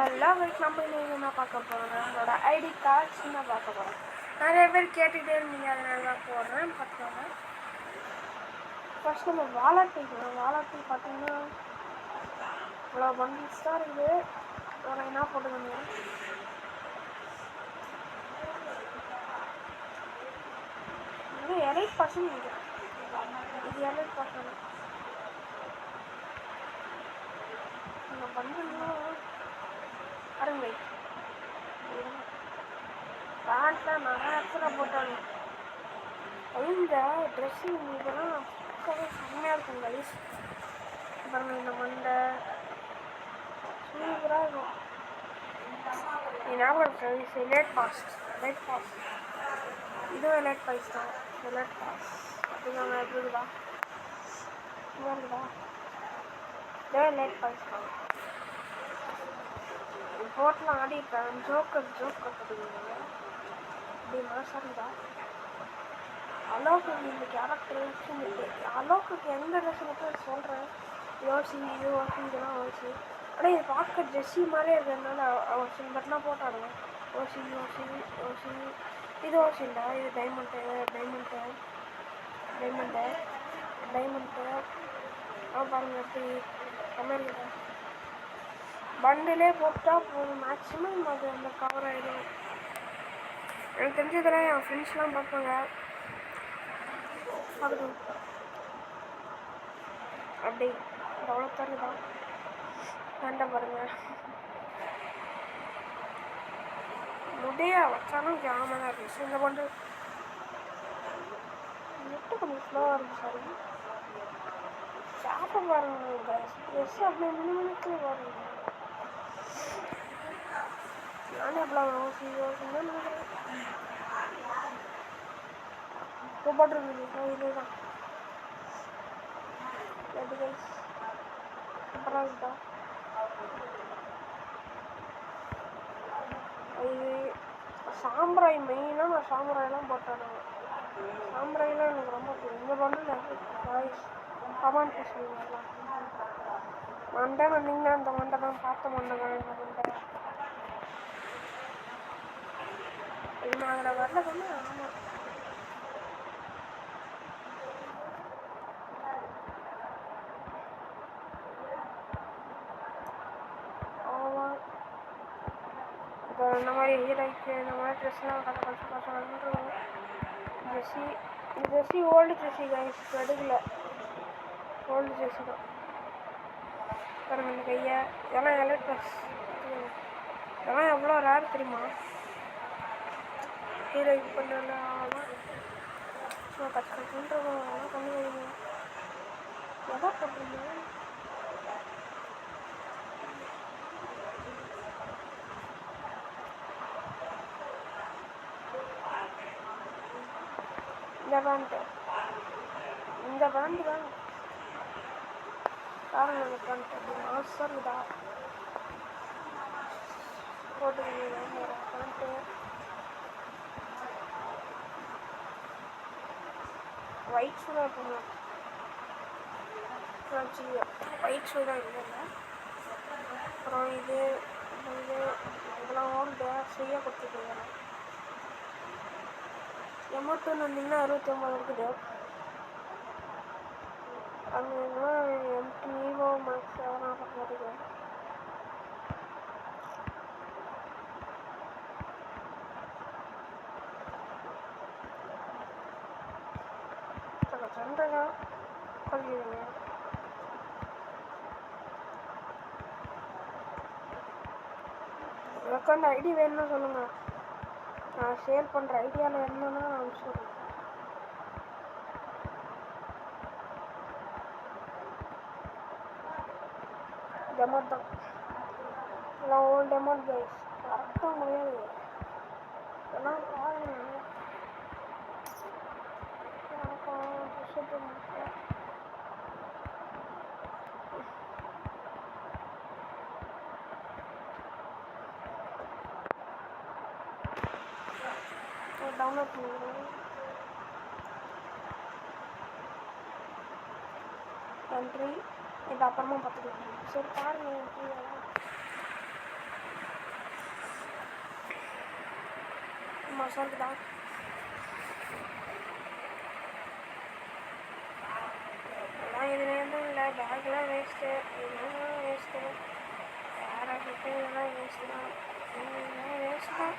எல்லாம் நம்ம நீங்கள் என்ன பார்க்க போகிறோம், நம்மளோட ஐடி கார்ட்ஸ் தான் பார்க்க போகிறோம். நிறைய பேர் கேட்டுகிட்டே இருந்தீங்க, அதனால தான் போடுறேன். பார்த்துக்கோங்க. ஃபஸ்ட் நம்ம வாலெட் வைக்கணும். வாலெட்டு பார்த்தீங்கன்னா இவ்வளோ பண்டில்ஸ் தான் இருக்குது. வேறு என்ன போட்டுக்கோங்க. இது எலைட் பர்சன்ட் இது எலைட் பர்சன்ட். இந்த பண்டில்லாம் அருங்க பேண்ட்லாம் நிறைய இடத்துல போட்டாங்க. இந்த ட்ரெஸ்ஸிங் இதெல்லாம் செம்மையாக இருக்கும் கைஸ். பாருங்க இந்த மண்டை சூப்பராக இருக்கும். ஞாபகம் இருக்கு கைஸ். லேட் பாஸ் இதுவும் லேட் பாஸ் தான். லேட் பாஸ் அப்படிங்க எப்படி இருக்குதா இருக்குதா லேட் பாஸ் தான். போட்டெலாம் ஆடிருக்கேன். ஜோக்கர் கற்றுக்குங்க அப்படி மாசாரிதா. அலோக்கு இந்த கேரக்டர் அலோக்குக்கு எந்த ட்ரெஸ் மட்டும் சொல்கிறேன். யோசி இதெல்லாம் ஓசி. ஆனால் இது பார்க்க ட்ரெஸ்ஸி மாதிரியே இருக்கிறதுனால ஓசி பட்லாம் போட்டாடுவேன். ஓசி இது ஓசி இல்லை. இது டைமண்ட்டு பாருங்க எப்படி அமெரிக்கா பண்டிலே போட்டால் போதும். மேக்ஸிமம் அது அந்த கவர் ஆகிடும். எனக்கு தெரிஞ்சதெல்லாம் என் ஃப்ரெண்ட்ஸ்லாம் பார்ப்பாங்க. பார்க்கணும் அப்படி அவ்வளோ தருதான் வேண்டாம். பாருங்கள் முடிய வச்சாலும் ஜாமாக தான் இருந்துச்சு. இந்த பண்டு நெட்டு கொஞ்சம் ஸ்லோவாக இருந்துச்சு. சாரி சாப்பை பாருங்க. ட்ரெஸ் அப்படி மினிமனுக்கு பாருங்க. நானே எவ்வளோ யோசிச்சுன்னு நினைக்கிறேன். போட்டுருக்கு இதுதான் சூப்பராக இருக்குதா. இது சாம்பிராய் மெயினாக நான் சாம்பிராயெல்லாம் போட்டாடுவேன். சாம்பிராயெல்லாம் எனக்கு ரொம்ப பிடிக்கும். இந்த பண்டில் வாய்ஸ் கமெண்ட் பேசுவீங்கலாம். மண்டை வந்தீங்கன்னா அந்த மண்டை தான் பார்த்த மண்டை தான். இந்த மண்டை இன்னும் அதில் வரல தானே. ஆமாம் இப்போ இந்த மாதிரி ஹீரோய்க்கு இந்த மாதிரி ட்ரெஸ்லாம் கஷ்டம் ஜெர்சி ஓல்டு ஜெர்சி கைஸ் எடுக்கல. ஓல்டு ஜெர்சி தான் பாருங்க. இந்த கையை இதெல்லாம் எலைட் ட்ரெஸ். இதெல்லாம் எவ்வளோ ரேர் தெரியுமா. ஹீரோய்க்கு பண்ணலாம் ஸோ கஷ்டன்றதெல்லாம் பண்ணி வைங்க. எதா போட்டுருங்க. இந்த பேண்ட் தான் பாருங்க. இந்த பேண்ட் அப்படி மாசாக இருக்குதா. போட்டுக்கோங்க பேண்ட்டு. ஒயிட் ஷூ தான் இருக்குங்க. ஒயிட் ஷூ தான் இல்லை. அப்புறம் இதெல்லாம் ஓல்டு ஃப்ரீயாக கொடுத்துருக்கீங்க. எமௌண்ட்டுன்னு வந்தீங்கன்னா 69 இருக்குது. அங்கே எம்டி நீவோ மேக்ஸ் அதெல்லாம் பார்க்குறதுக்கு சண்டைங்க கொள்கிறீங்க. அக்கௌண்ட் ஐடி வேணும்னா சொல்லுங்கள். நான் ஷேர் பண்ணுற ஐடியாவில் என்னன்னா நான் சொல்கிறேன். டெமோட் தான் எல்லாம் ஓல்டு டெமோட் கைஸ். கரெக்டாக முடியாது எல்லாம் பாருங்க. டவுன்லோட் பண்ணிடுறேன். நன்றி. இது அப்புறமா பார்த்துக்கலாம். சரி பாருங்கள். மாதம் தான். ஆனால் இதுலேருந்து இல்லை, பேக்லாம் வேஸ்ட்டு, இதெல்லாம் வேஸ்ட்டு, பேராகிட்டு இதெல்லாம் வேஸ்ட்டு தான், இதெல்லாம் வேஸ்ட்டு தான்.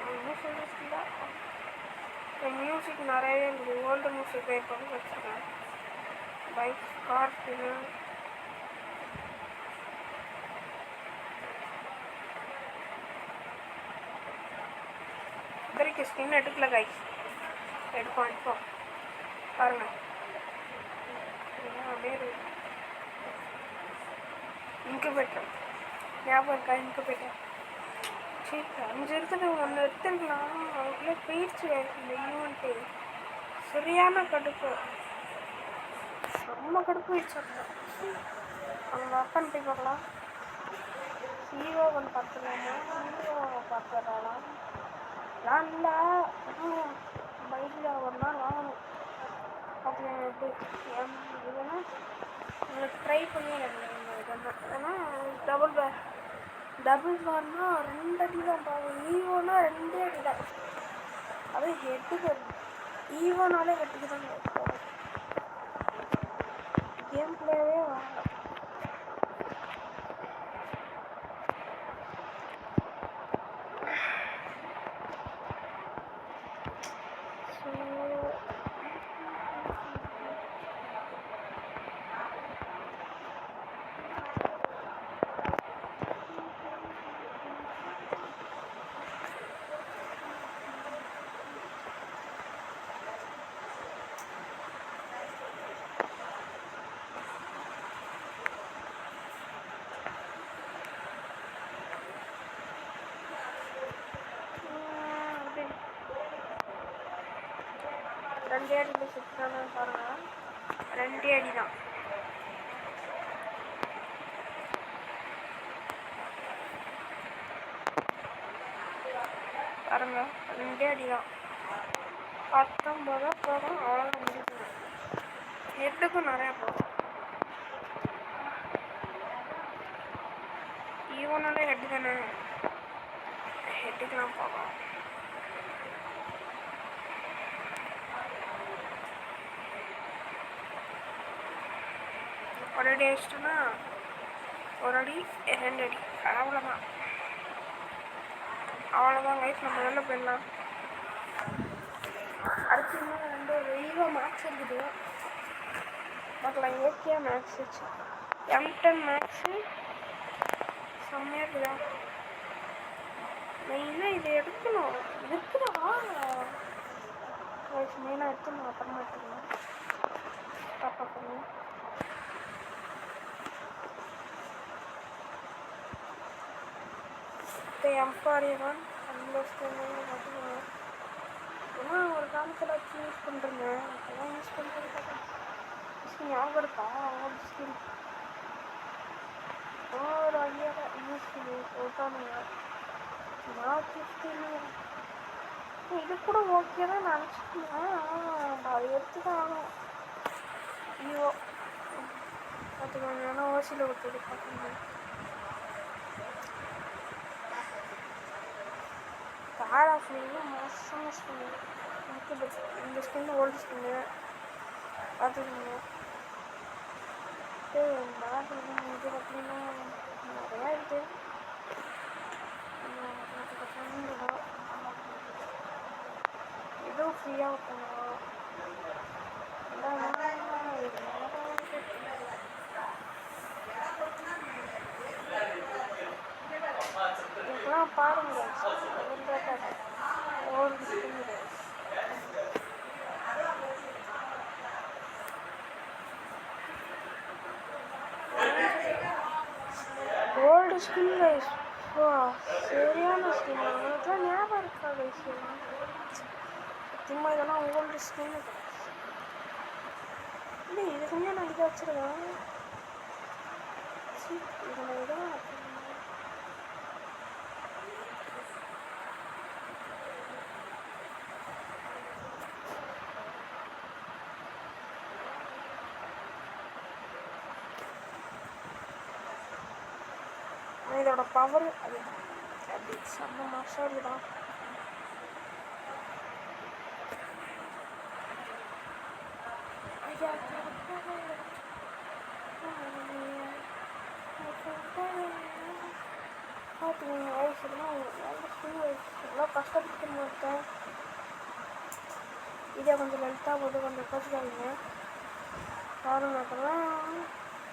ஒன்றும் சொல்லிச்சுல. மியூசிக் நிறைய இருக்குது, ஓல்டு மியூசிக் இப்போ வச்சுருக்கேன். பைக் கார்ஸ் இது இதற்கு ஸ்கின் எடுக்கல கைஸ், எடுப்போம் எடுப்போம் பாருங்கள். அப்படியே இன்குபேட்டர் ஞாபகம் இருக்கா? இன்குபேட்டர் சரி 5 இருக்குது, 1 எடுத்துருக்கலாம். அதுக்குள்ளே போயிடுச்சு இந்த ஈவெண்ட்டு. சரியான கடுப்பு, ரொம்ப கடுப்பு போயிடுச்சு. அவங்க அப்பன் போய் பார்க்கலாம். ஹீரோ ஒன்று பார்த்துடலாமா? ஹீரோ பார்த்துடலாம். நான் இல்லை பைக்கில் ஒரு நாள் வாங்கணும். அப்படி எப்படி இதுன்னா உங்களுக்கு ட்ரை பண்ணி இதெல்லாம். ஏன்னா டபுள் பார்னா 2 அடி தான் பாவம். ஈவோனா 2 அடி தான். அது ஹெட்டுக்கு ஈவோனாலே ஹெட்டுக்கு தான் கேம் பிளேவே வாங்க. ரெண்டே அடியில் சுற்றுறானு பாருங்கள். 2 அடி தான். பாருங்க 2 அடி தான். 19 போகும், அவ்வளோதான் முடிக்கணும். ஹெட்டுக்கும் நிறையா போகும். ஈவனாலே ஹெட்டு தானே, ஹெட்டுக்கெலாம் போகும். ஒரு அடி அடிச்சிட்டோன்னா 1 அடி 2 அடி அவ்வளோதான். அவ்வளோதான் லைஃப், நம்ம வெளில போயிடலாம். அடுத்து இன்னும் 2 வெய்வா மேக்ஸ் இருக்குது பார்க்கலாம். ஏகே மேக்ஸ் வச்சு M10 மேக்ஸு செம்மையாக இருக்குதா. மெயினாக இதை எடுக்கணும். இருக்குதா லைஃப் மெயினாக எடுத்துணும். அப்புறமா எடுத்துக்கணும். பாப்பா பண்ணுவோம். எம்பாரியவன் ஏன்னா ஒரு காலத்தில் வச்சு யூஸ் பண்ணுறேங்க. அதெல்லாம் யூஸ் பண்ணுறது ஸ்கின் ஞாபகம் இருக்கா? ஒரு ஸ்கின் ஒரு ஐடியாவில் யூஸ் பண்ணி சொல்லிட்டானுங்க. நான் ஸ்கின் இது கூட ஓகே தான் நினச்சிட்டேன். அது எடுத்து தான் ஆகணும். ஐயோ பார்த்துக்கோங்க, ஏன்னா ஓசியில் கொடுத்தது பார்த்துங்க. கார் ஆஃப் மோசமாக ஸ்கின்னு. எனக்கு இந்த ஸ்கின்னு ஓல்டு ஸ்கின்னு பார்த்துக்கோங்க. பேக் இது அப்படின்னா நிறையா இருக்குது. எதுவும் ஃப்ரீயாக பண்ணுவோம். இதெல்லாம் பாருங்க ஓல்டு ஸ்கின் கைஸ். சரியான ஸ்கின். அவங்களுக்குலாம் ஞாபகம் இருக்கா கைஸ்? சத்தியமாக இதெல்லாம் ஓல்டு ஸ்கின். இல்லை இதுக்குமே நான் இதை வச்சுருக்கேன். இதில் இதெல்லாம் இதோட பவர் அது அப்படி செம்ம மாசம் இருக்குதான். ஐயா பார்த்துக்கோங்க வயசுலாம் நல்ல ஸ்கூல் வயசு எவ்வளோ கஷ்டப்பட்டு மாட்டேன். இதே கொஞ்சம் லென்த்தாக போட்டு கொஞ்சம் கோச்சிக்காதீங்க. பாருங்க அப்போதான்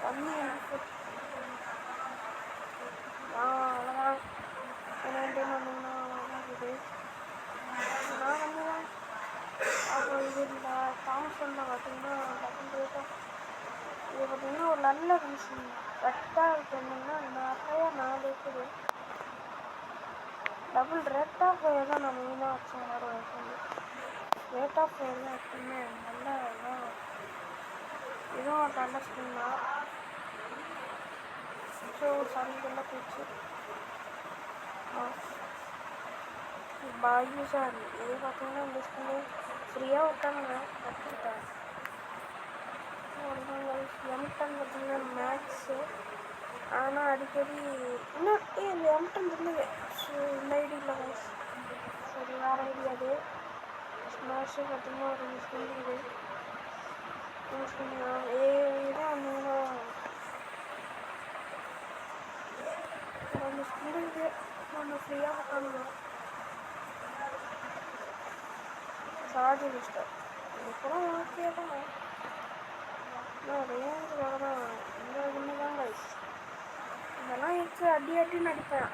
தண்ணி அவ்வளோதான். என்ன வந்தீங்கன்னா இருக்குது நான் வந்துதான். அப்போ இது இந்த தாம்சனில் பார்த்தீங்கன்னா டபுள் ரேட்டாக இது பார்த்தீங்கன்னா ஒரு நல்ல மிஷின் ரெட்டாக இருக்குன்னா நிறையா 4 இருக்குது. டபுள் ரேட் ஆஃப் ஃபயர் தான் நான் மெயினாக வச்சேன். எல்லாரும் ரேட் ஆஃப் ஃபயர் தான் எப்பவுமே நல்ல இதான். இதுவும் ஒரு நல்ல ஸ்கின் தான். ஸோ சமைக்கெல்லாம் போச்சு. பாயு சார் இது பார்த்தீங்கன்னா இந்த ஸ்கின்னு ஃப்ரீயாக விட்டாங்க கற்றுக்கிட்டேன். எம்டன் பார்த்தீங்கன்னா மேக்ஸு ஆனால் அடிக்கடி இன்னும் இந்த எம்டன் இருந்தது. ஸோ இந்த ஐடியில் கைஸ் சரி வேறு ஐடி அது ஸ்மாஷு பார்த்தீங்கன்னா ஒரு ஸ்கின் இருக்குது. இதான் வந்தீங்கன்னா ஒரு ஸ்கின் இருக்குது. நம்ம ஃப்ரீயாக விட்டானுங்க. சார்ஜ் லிஸ்டர் இதுக்கெல்லாம் ஓகே தான். ஆனால் ரேஞ்சுக்காக தான் இந்த ஒன்று தான் கைஸ். இதெல்லாம் இருக்கு அடி அடின்னு அடிப்பேன்.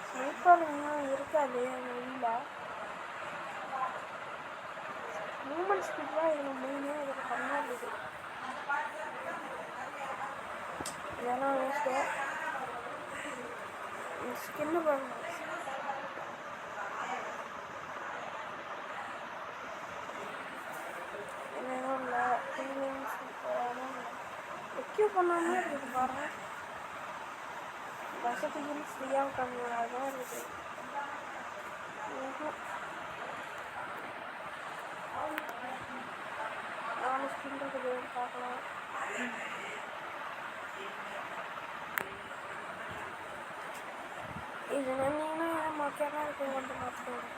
ஸ்னைப்பர் இன்னும் இருக்காது அந்த வெளியில். மூமெண்ட் ஸ்பீட் தான் இதில் மெயினே இதில் கம்மியாக இருக்குது. இதெல்லாம் வேஸ்ட்டு. ஸ்கின்னு பாருங்க. எதுவும் இல்லை ஃபீலிங்ஸ் எக்யூ பண்ணாமல் இருக்குது பாருங்கள். வசதிகள் ஃப்ரீயாக உட்காந்துதான் இருக்குது. நாலு ஸ்கின் இருக்குது பார்க்கலாம். இது வந்தீங்கன்னா மொக்கையாக இருக்குது. வந்து பார்த்துக்கோங்க.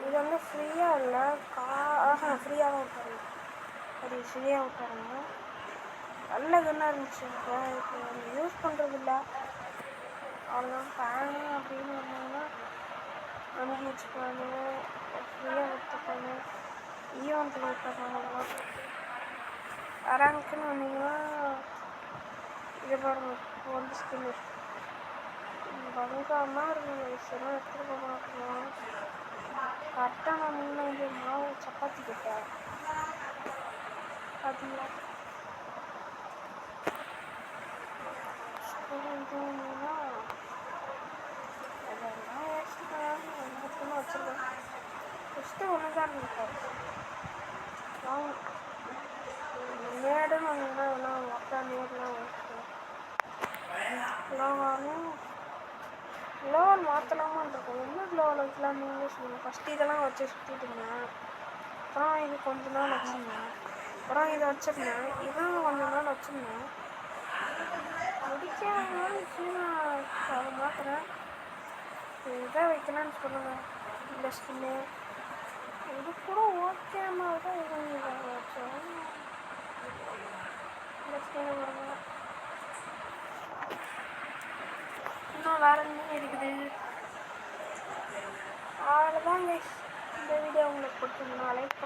இது வந்து ஃப்ரீயாக இல்லை ஃப்ரீயாக தான் விட்டாருங்க. சரி ஃப்ரீயாக விட்டாருங்க. நல்ல கன்னாக இருந்துச்சு. இப்போ யூஸ் பண்ணுறது இல்லை அவ்வளோதான். ஃபேனு அப்படின்னு வந்தாங்கன்னா அனுப்பி வச்சுக்கோங்க. ஃப்ரீயாக விட்டுக்கோங்க. ஈவெண்ட்டில் விட்டுறாங்க. அதெல்லாம் அரங்குன்னு வந்தீங்கன்னா இது பாருங்க வந்து ஸ்கின்னு பயங்கரமாக இருக்கும். வயசுலாம் எடுத்துகிட்டு போக மாட்டோம். கரெக்டாக நான் முன்னே இது மாவு சப்பாத்தி கேட்டேன் பார்த்தீங்களா. இதுன்னா அதெல்லாம் வச்சுருக்கேன். வச்சுருக்கேன் ஃபஸ்ட்டு ஒன்று தான் இருக்காரு. மேடுன்னு வந்தீங்கன்னா எல்லாம் மொத்தம் நேர்லாம் வச்சுருக்கேன். லோவல் மாற்றலாமான்னு இருக்கும். என்ன லோவல் வைக்கலாம் நீங்களே சொல்லுங்கள். ஃபஸ்ட்டு இதெல்லாம் வச்சு சுற்றிட்டு இருந்தேன். அப்புறம் இது கொஞ்ச நாள் வச்சுருந்தேன். அப்புறம் இதை வச்சுருந்தேன். இதான் கொஞ்ச நாள் வச்சுருந்தேன். முடிக்காதனால அதை மாற்றுறேன். இதுதான் வைக்கலான்னு சொல்லுங்கள். இந்த ஸ்கின்னு இது கூட ஓகேமாக தான் இதை வச்சோம். இந்த ஸ்கின்னு பாருங்க. இன்னும் வேறு என்ன இருக்குது. அவ்வளோதான் கைஸ். இந்த வீடியோ உங்களுக்கு பிடிச்சிருந்தா லைக்